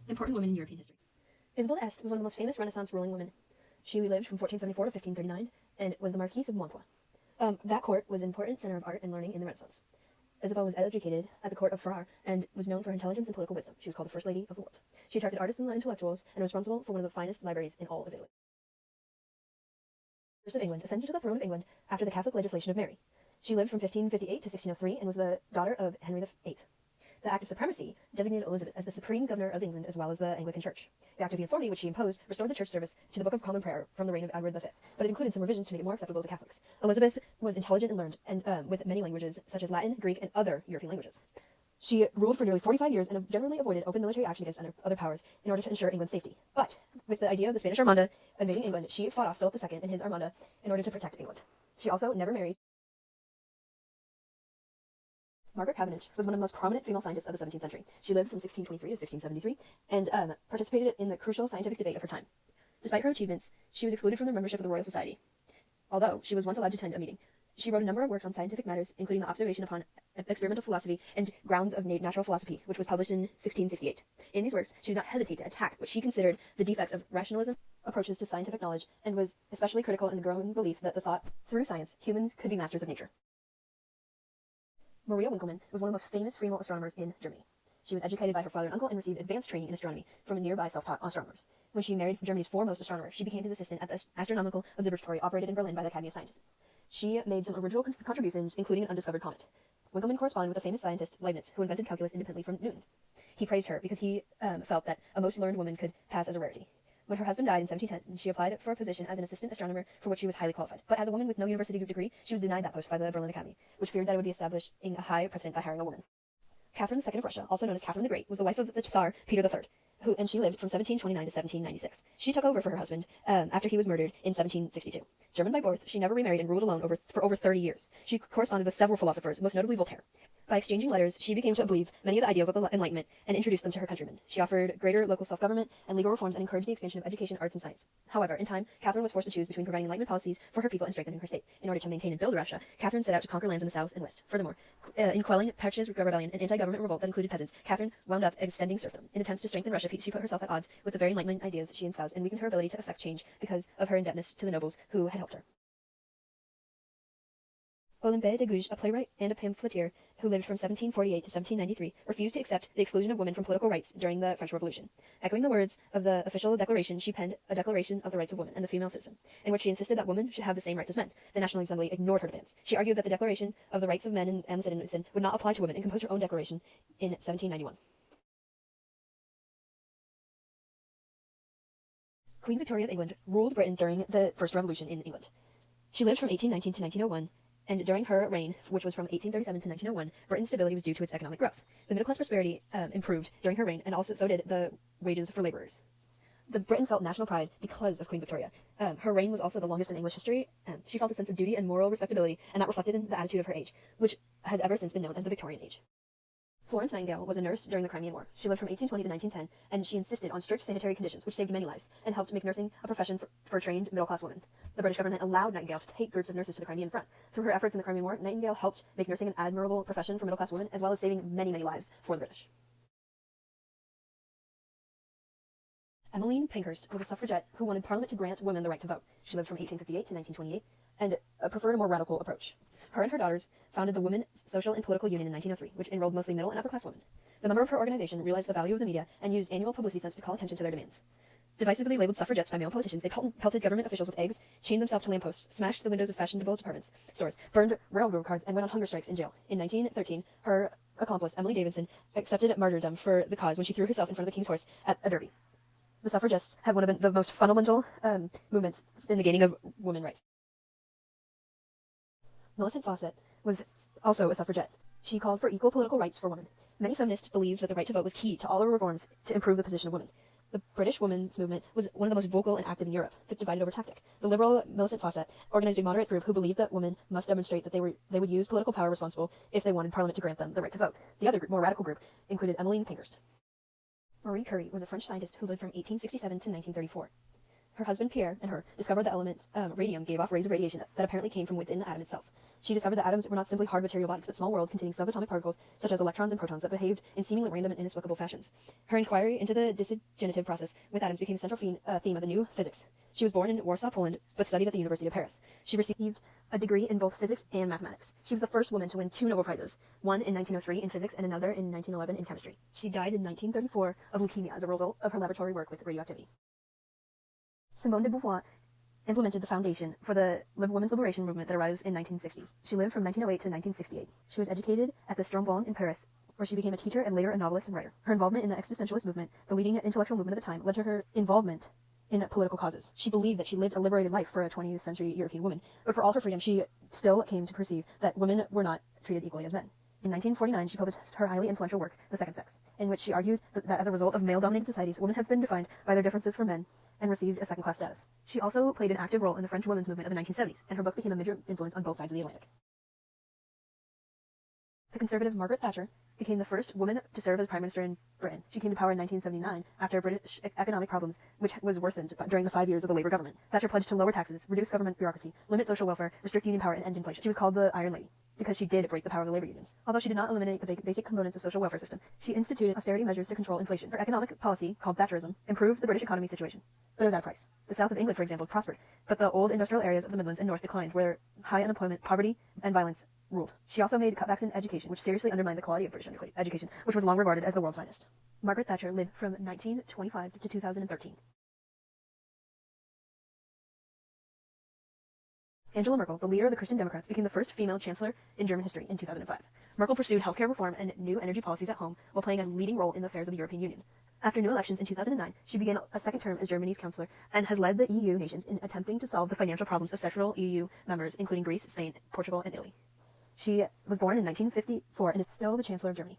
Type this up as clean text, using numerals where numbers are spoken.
Important women in European history. Isabel d'Este was one of the most famous Renaissance ruling women. She lived from 1474 to 1539 and was the Marquise of Mantua. That court was an important center of art and learning in the Renaissance. Isabel was educated at the court of Ferrara and was known for her intelligence and political wisdom. She was called the First Lady of the World. She attracted artists and intellectuals and was responsible for one of the finest libraries in all of Italy. First of England ascended to the throne of England after the Catholic legislation of Mary. She lived from 1558 to 1603 and was the daughter of Henry VIII. The Act of Supremacy designated Elizabeth as the supreme governor of England as well as the Anglican Church. The Act of Uniformity, which she imposed, restored the church service to the Book of Common Prayer from the reign of Edward V, but it included some revisions to make it more acceptable to Catholics. Elizabeth was intelligent and learned, and with many languages, such as Latin, Greek, and other European languages. She ruled for nearly 45 years and generally avoided open military action against other powers in order to ensure England's safety. But, with the idea of the Spanish Armada invading England, she fought off Philip II and his Armada in order to protect England. She also never married. Margaret Cavendish was one of the most prominent female scientists of the 17th century. She lived from 1623 to 1673 and participated in the crucial scientific debate of her time. Despite her achievements, she was excluded from the membership of the Royal Society, although she was once allowed to attend a meeting. She wrote a number of works on scientific matters, including the Observation upon Experimental Philosophy and Grounds of Natural Philosophy, which was published in 1668. In these works, she did not hesitate to attack what she considered the defects of rationalism approaches to scientific knowledge, and was especially critical in the growing belief that through science, humans could be masters of nature. Maria Winkelmann was one of the most famous female astronomers in Germany. She was educated by her father and uncle and received advanced training in astronomy from nearby self-taught astronomers. When she married Germany's foremost astronomer, she became his assistant at the Astronomical Observatory operated in Berlin by the Academy of Sciences. She made some original contributions, including an undiscovered comet. Winkelmann corresponded with the famous scientist Leibniz, who invented calculus independently from Newton. He praised her because he felt that a most learned woman could pass as a rarity. When her husband died in 1710, she applied for a position as an assistant astronomer for which she was highly qualified. But as a woman with no university degree, she was denied that post by the Berlin Academy, which feared that it would be establishing a high precedent by hiring a woman. Catherine II of Russia, also known as Catherine the Great, was the wife of the Tsar Peter III, and she lived from 1729 to 1796. She took over for her husband after he was murdered in 1762. German by birth, she never remarried and ruled alone for over 30 years. She corresponded with several philosophers, most notably Voltaire. By exchanging letters, she became to believe many of the ideals of the Enlightenment and introduced them to her countrymen. She offered greater local self-government and legal reforms and encouraged the expansion of education, arts, and science. However, in time, Catherine was forced to choose between providing Enlightenment policies for her people and strengthening her state. In order to maintain and build Russia, Catherine set out to conquer lands in the south and west. Furthermore, in quelling Perche's rebellion and anti-government revolt that included peasants, Catherine wound up extending serfdom. In attempts to strengthen Russia, she put herself at odds with the very Enlightenment ideas she espoused and weakened her ability to effect change because of her indebtedness to the nobles who had helped her. Olympe de Gouges, a playwright and a pamphleteer who lived from 1748 to 1793, refused to accept the exclusion of women from political rights during the French Revolution. Echoing the words of the official declaration, she penned a Declaration of the Rights of Women and the Female Citizen, in which she insisted that women should have the same rights as men. The National Assembly ignored her demands. She argued that the Declaration of the Rights of Men and the Citizen would not apply to women and composed her own declaration in 1791. Queen Victoria of England ruled Britain during the First Revolution in England. She lived from 1819 to 1901, and during her reign, which was from 1837 to 1901, Britain's stability was due to its economic growth. The middle-class prosperity improved during her reign, and also so did the wages for laborers. Britain felt national pride because of Queen Victoria. Her reign was also the longest in English history, and she felt a sense of duty and moral respectability, and that reflected in the attitude of her age, which has ever since been known as the Victorian Age. Florence Nightingale was a nurse during the Crimean War. She lived from 1820 to 1910, and she insisted on strict sanitary conditions, which saved many lives, and helped make nursing a profession for trained middle-class women. The British government allowed Nightingale to take groups of nurses to the Crimean front. Through her efforts in the Crimean War, Nightingale helped make nursing an admirable profession for middle-class women, as well as saving many, many lives for the British. Emmeline Pankhurst was a suffragette who wanted Parliament to grant women the right to vote. She lived from 1858 to 1928, and preferred a more radical approach. Her and her daughters founded the Women's Social and Political Union in 1903, which enrolled mostly middle and upper-class women. The member of her organization realized the value of the media and used annual publicity stunts to call attention to their demands. Divisively labeled suffragettes by male politicians, they pelted government officials with eggs, chained themselves to lampposts, smashed the windows of fashionable department stores, burned railroad cards, and went on hunger strikes in jail. In 1913, her accomplice, Emily Davidson, accepted martyrdom for the cause when she threw herself in front of the King's horse at a derby. The suffragettes had one of the most fundamental movements in the gaining of women's rights. Millicent Fawcett was also a suffragette. She called for equal political rights for women. Many feminists believed that the right to vote was key to all the reforms to improve the position of women. The British women's movement was one of the most vocal and active in Europe, but divided over tactic. The liberal Millicent Fawcett organized a moderate group who believed that women must demonstrate that they would use political power responsible if they wanted Parliament to grant them the right to vote. The other more radical group included Emmeline Pankhurst. Marie Curie was a French scientist who lived from 1867 to 1934. Her husband Pierre and her discovered the element radium gave off rays of radiation that apparently came from within the atom itself. She discovered that atoms were not simply hard material bodies, but small worlds containing subatomic particles such as electrons and protons that behaved in seemingly random and inexplicable fashions. Her inquiry into the dissociative process with atoms became a central theme of the new physics. She was born in Warsaw, Poland, but studied at the University of Paris. She received a degree in both physics and mathematics. She was the first woman to win 2 Nobel Prizes, one in 1903 in physics and another in 1911 in chemistry. She died in 1934 of leukemia as a result of her laboratory work with radioactivity. Simone de Beauvoir implemented the foundation for the women's liberation movement that arose in the 1960s. She lived from 1908 to 1968. She was educated at the Sorbonne in Paris, where she became a teacher and later a novelist and writer. Her involvement in the existentialist movement, the leading intellectual movement of the time, led to her involvement in political causes. She believed that she lived a liberated life for a 20th century European woman, but for all her freedom, she still came to perceive that women were not treated equally as men. In 1949, she published her highly influential work, The Second Sex, in which she argued that as a result of male-dominated societies, women have been defined by their differences from men and received a second-class status. She also played an active role in the French women's movement of the 1970s, and her book became a major influence on both sides of the Atlantic. The conservative Margaret Thatcher became the first woman to serve as Prime Minister in Britain. She came to power in 1979 after British economic problems, which was worsened during the 5 years of the Labour government. Thatcher pledged to lower taxes, reduce government bureaucracy, limit social welfare, restrict union power, and end inflation. She was called the Iron Lady because she did break the power of the labor unions. Although she did not eliminate the basic components of social welfare system, she instituted austerity measures to control inflation. Her economic policy, called Thatcherism, improved the British economy situation, but it was at a price. The south of England, for example, prospered, but the old industrial areas of the Midlands and North declined, where high unemployment, poverty, and violence ruled. She also made cutbacks in education, which seriously undermined the quality of British education, which was long regarded as the world's finest. Margaret Thatcher lived from 1925 to 2013. Angela Merkel, the leader of the Christian Democrats, became the first female chancellor in German history in 2005. Merkel pursued healthcare reform and new energy policies at home while playing a leading role in the affairs of the European Union. After new elections in 2009, she began a second term as Germany's chancellor and has led the EU nations in attempting to solve the financial problems of several EU members, including Greece, Spain, Portugal, and Italy. She was born in 1954 and is still the Chancellor of Germany.